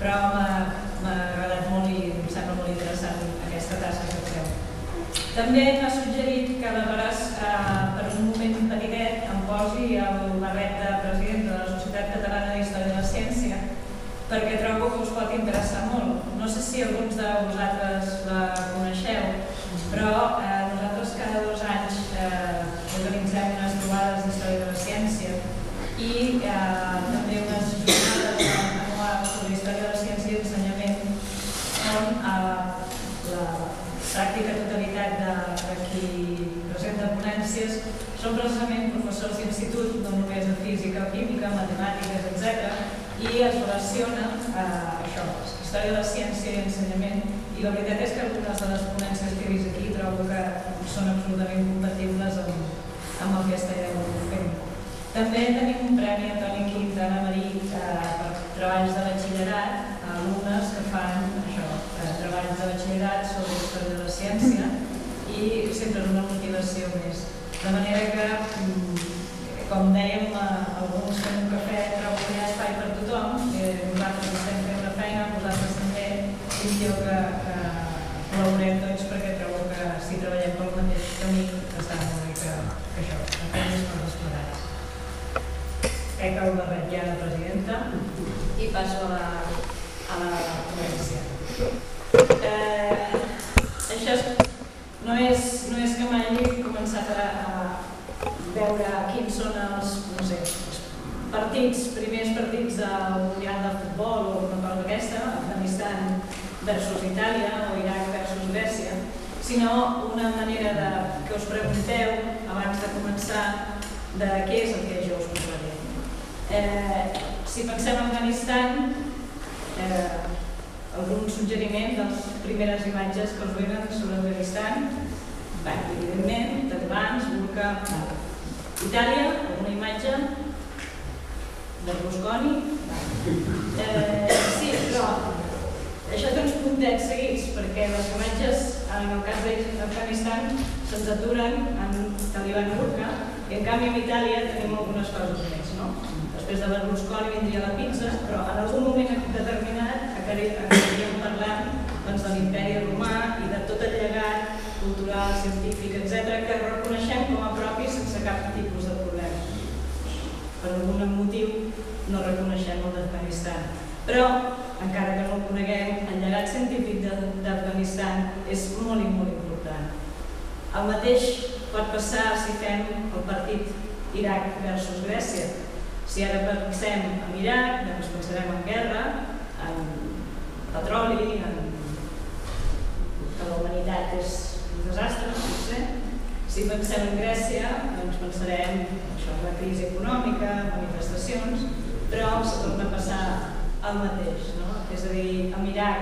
però m'ha agradat molt i em sembla molt interessant aquesta tasca que feu. També m'ha suggerit que aleshores, per un moment petitet, em posi el barret de president de la Societat Catalana d'Història de la Ciència, perquè trobo que us pot interessar molt. No sé si alguns de vosaltres la coneixeu, però nosaltres cada 2 anys organitzem unes trobades d'història de la ciència i també unes jornades anuals sobre història de la ciència i ensenyament, on la pràctica totalitat de qui presenta ponències són precisament professors d'institut, no només de física, química, matemàtiques, etc. I es relaciona això, història de la ciència i ensenyament, i la veritat és que algunes de les ponències que he vist aquí trobo que són absolutament compatibles amb el que estàveu fent. També tenim un premi a Toni Quintana Marí per treballs de batxillerat, alumnes que fan això, treballs de batxillerat sobre història de la ciència, i sempre és una motivació més. De manera que, com dèiem, alguns fem un cafè, trobo que hi ha espai per tothom, nosaltres estem fent una feina, vosaltres també, i jo que col·laborem tots perquè trobo que si treballem pel mateix camí està molt bé que això, que fem les coses plegats. Crec que el barret ja la presidenta i passo a la ponència. Això no és que m'hagi començat a veure quins són els primers partits del Mundial de Futbol o una cosa d'aquesta, Afganistan versus Itàlia o Iraq versus Grècia, sinó una manera que us pregunteu abans de començar de què és el que jo us parlaré. Si pensem en Afganistan, algun suggeriment de les primeres imatges que us venen sobre Afganistan? Evidentment, talibans, burca... Itàlia, alguna imatge? Berlusconi? Sí, però això té uns puntets seguits, perquè les imatges, en el cas d'Afganistan, se'ns aturen en talibà i burca, i en canvi en Itàlia tenim algunes coses més, no? Després de Berlusconi vindria la pizza, però en algun moment determinat acabaríem parlant de l'imperi romà i de tot el llegat cultural, científic, etc., que reconeixem com a propi sense cap tipus de problema. Per algun motiu no reconeixem el d'Afganistan. Però, encara que no el coneguem, el llegat científic d'Afganistan és molt i molt important. El mateix pot passar si fem el partit Iraq versus Grècia. Si ara pensem en Iraq, doncs pensarem en guerra, en petroli, que la humanitat és un desastre, potser. Si pensem en Grècia, doncs pensarem en la crisi econòmica, manifestacions, però se torna a passar el mateix. És a dir, en Iraq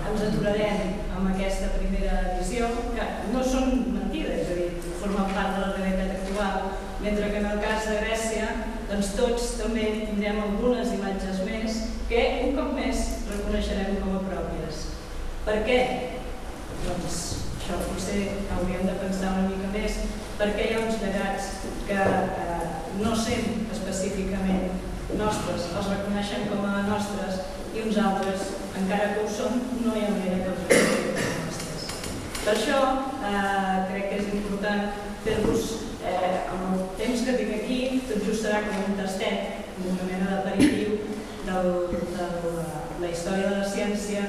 ens aturarem amb aquesta primera visió, que no són mentides, és a dir, formen part de la realitat actual, mentre que en el cas de Grècia, doncs tots també tindrem algunes imatges més que un cop més reconeixerem com a pròpies. Per què? Doncs això potser hauríem de pensar una mica més, perquè hi ha uns llegats que no sent específicament nostres, els reconeixem com a nostres, i uns altres, encara que ho són, no hi ha manera que els reconeixem com a nostres. Per això crec que és important fer-vos, amb el temps que tinc aquí, tot just serà com un tastet, una mena d'aperitiu de la història de la ciència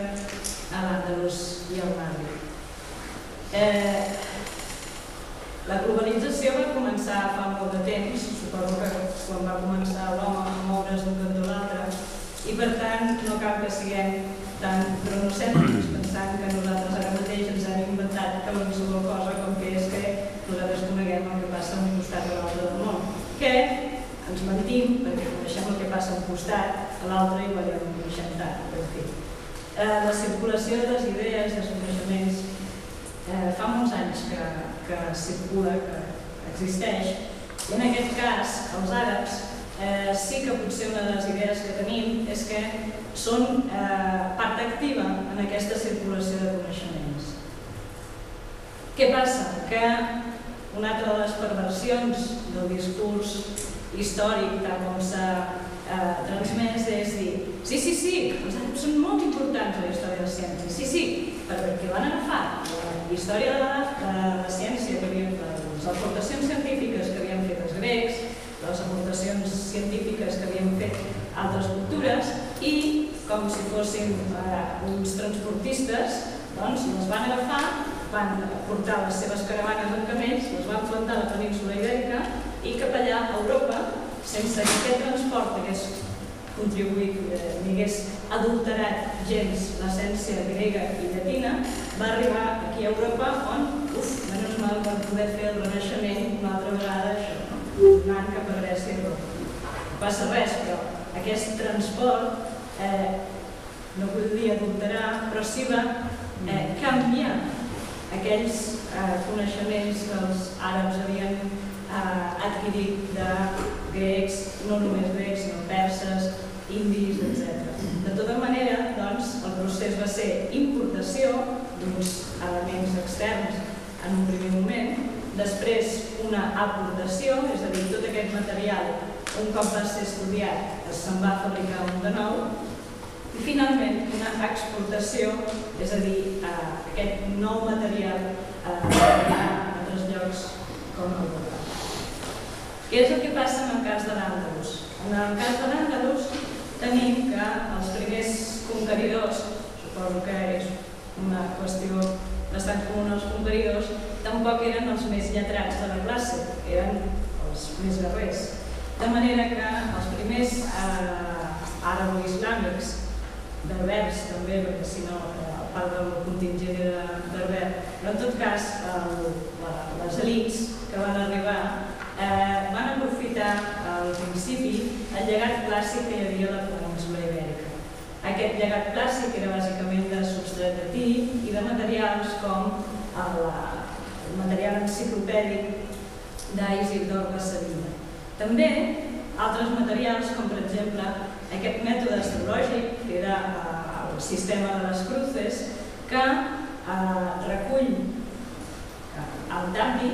a l'Àndalus i al Magrib. La globalització va començar fa molt de temps, suposo que quan va començar l'home a moure's d'un cantó a l'altre, i per tant no cal que siguem tan cronocèntrics pensant que nosaltres ara mateix ens hem inventat qualsevol cosa com que és que nosaltres coneguem el que passa a un costat o l'altre del món, que ens mentim perquè coneixem el que passa a un costat, a l'altre igual ja no ho coneixem tant, per fi. La circulació de les idees, dels coneixements, fa molts anys que circula, que existeix, i en aquest cas, els àrabs, sí que potser una de les idees que tenim és que són part activa en aquesta circulació de coneixements. Què passa? Que una altra de les perversions del discurs històric, tal com s'ha transmès és dir sí, els àrabs són molt importants a la història de la ciència, sí, perquè van agafar la història de la ciència, les aportacions científiques que havien fet els grecs, les aportacions científiques que havien fet altres cultures i, com si fossin uns transportistes, doncs les van agafar, van portar les seves caravanes en camells, les van plantar a la península Ibèrica i cap allà a Europa, sense que aquest transport hagués contribuït ni hagués adulterat gens l'essència grega i llatina, va arribar aquí a Europa on, menys mal, van poder fer el Renaixement una altra vegada, això, anant cap a Grècia i Roma. No passa res, però aquest transport no vull dir adulterar, però sí va canviar aquells coneixements que els àrabs havien adquirit de grecs, no només grecs, sinó perses, indis, etc. De tota manera, doncs, el procés va ser importació d'uns elements externs en un primer moment, després una aportació, és a dir, tot aquest material, un cop va ser estudiat, se'n va fabricar un de nou, i finalment una exportació, és a dir, aquest nou material a altres llocs com Europa. Què és el que passa en el cas de l'Àndalus? En el cas de l'Àndalus tenim que els primers conqueridors, suposo que és una qüestió bastant comuna als conqueridors, tampoc eren els més lletrats de la classe, eren els més guerrers. De manera que els primers àrabo-islàmics, berbers també, perquè si no part del contingent era berber, però en tot cas les elits que van arribar van aprofitar al principi el llegat clàssic que hi havia a la península Ibèrica. Aquest llegat clàssic era bàsicament de substrat de ti i de materials com el material enciclopèdic d'Isidor de Sevilla. També altres materials com per exemple aquest mètode astrològic que era el sistema de les cruces que recull el Tapi,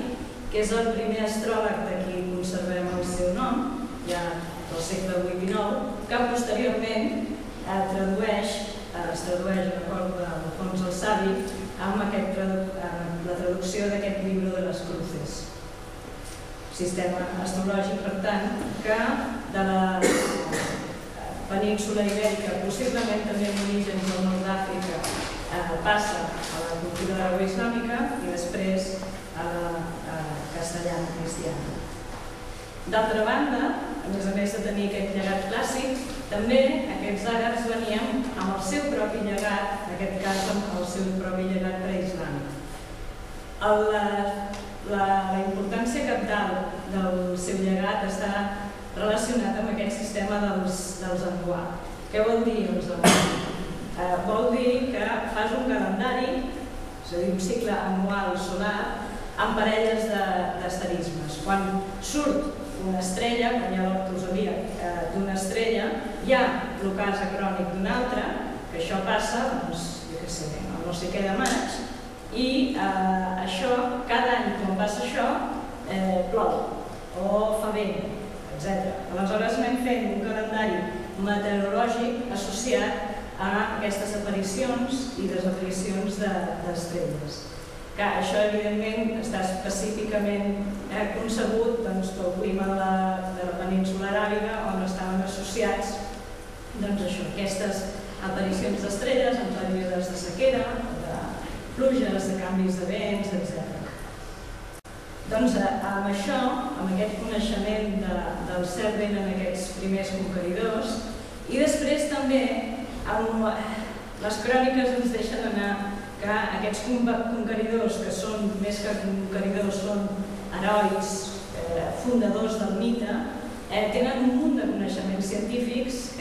que és el primer astròleg de qui conservem el seu nom, ja del segle VIII i IX, que posteriorment es tradueix d'acord amb Alfons el Savi amb la traducció d'aquest llibre de les cruces. Sistema astrològic, per tant, que de la península Ibèrica, possiblement també amb orígens del nord d'Àfrica, passa a la cultura arabo-islàmica i després a la castellana cristiana. D'altra banda, a més de tenir aquest llegat clàssic, també aquests àrabs venien amb el seu propi llegat, en aquest cas amb el seu propi llegat preislàmic. La importància cabdal del seu llegat està relacionat amb aquest sistema dels Anguà. Què vol dir els Anguà? Vol dir que fas un calendari, és a dir, un cicle anual solar, amb parelles d'asterismes. Quan surt una estrella, quan hi ha l'ortosia d'una estrella, hi ha l'ocàs acrònic d'una altra, que això passa, doncs, jo què sé, no sé què de maig, i això, cada any quan passa això, plou o fa vent, etc. Aleshores anem fent un calendari meteorològic associat a aquestes aparicions i desaparicions d'estrelles. Això, evidentment, està específicament concebut pel clima de la península aràbiga, on estaven associats aquestes aparicions d'estrelles en períodes de sequera, de pluges, de canvis de vents, etc. Doncs amb això, amb aquest coneixement del cel vent en aquests primers conqueridors, i després també les cròniques ens deixen anar que aquests conqueridors, que són més que conqueridors, són herois, fundadors del mite, tenen un munt de coneixements científics